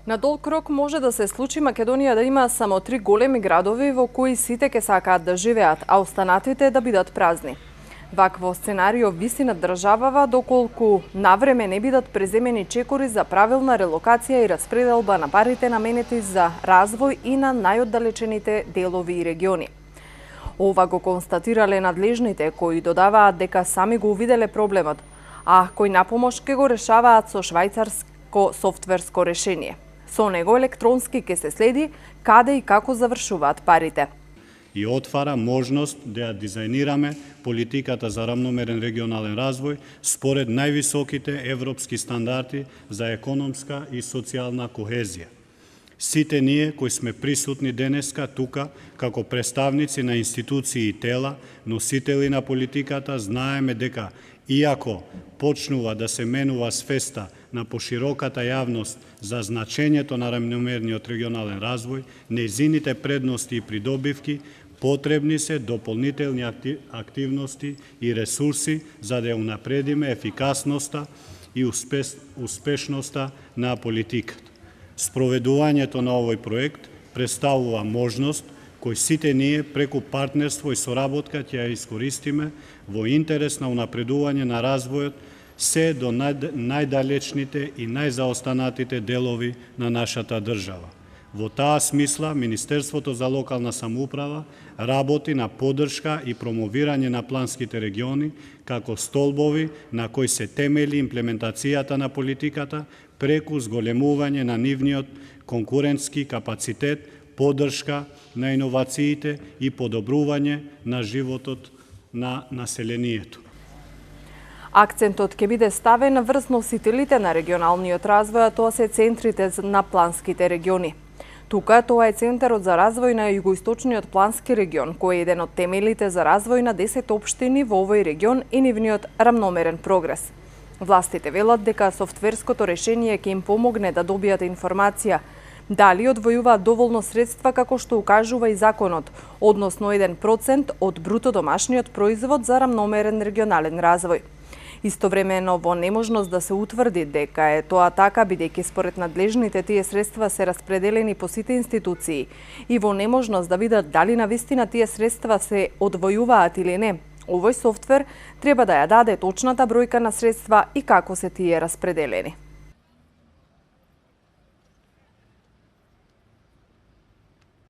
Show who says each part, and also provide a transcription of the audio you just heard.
Speaker 1: На долг рок може да се случи Македонија да има само 3 големи градови во кои сите ќе сакаат да живеат, а останатите да бидат празни. Вакво сценарио виси над државава доколку навреме не бидат преземени чекори за правилна релокација и распределба на парите наменети за развој и на најоддалечените делови и региони. Ова го констатирале надлежните кои додаваат дека сами го увиделе проблемот, а кои напомош ќе го решаваат со швајцарско софтверско решение. Со него електронски ќе се следи каде и како завршуваат парите.
Speaker 2: И отвара можност да ја дизајнираме политиката за рамномерен регионален развој според највисоките европски стандарди за економска и социјална кохезија. Сите ние кои сме присутни денеска тука како представници на институции и тела, носители на политиката, знаеме дека иако почнува да се менува свеста на пошироката јавност за значењето на рамномерниот регионален развој, нејзините предности и придобивки, потребни се дополнителни активности и ресурси за да ја унапредиме ефикасноста и успешноста на политиката. Спроведувањето на овој проект представува можност кој сите ние преку партнерство и соработка ќе ја искористиме во интерес на унапредување на развојот се до најдалечните и најзаостанатите делови на нашата држава. Во таа смисла, Министерството за локална самоуправа работи на поддршка и промовирање на планските региони како столбови на кои се темели имплементацијата на политиката преку зголемување на нивниот конкурентски капацитет, поддршка на иновациите и подобрување на животот на населението.
Speaker 1: Акцентот ќе биде ставен врз носителите на регионалниот развој, а тоа се центрите на планските региони. Тука тоа е Центарот за развој на Југоисточниот плански регион, кој е еден од темелите за развој на 10 општини во овој регион и нивниот рамномерен прогрес. Властите велат дека софтверското решение ќе им помогне да добијат информација дали одвојуваат доволно средства како што укажува и законот, односно 1% од бруто домашниот производ за рамномерен регионален развој. Истовремено во неможност да се утврди дека е тоа така, бидејќи според надлежните тие средства се распределени по сите институции и во неможност да видат дали навистина тие средства се одвојуваат или не, овој софтвер треба да ја даде точната бројка на средства и како се тие распределени.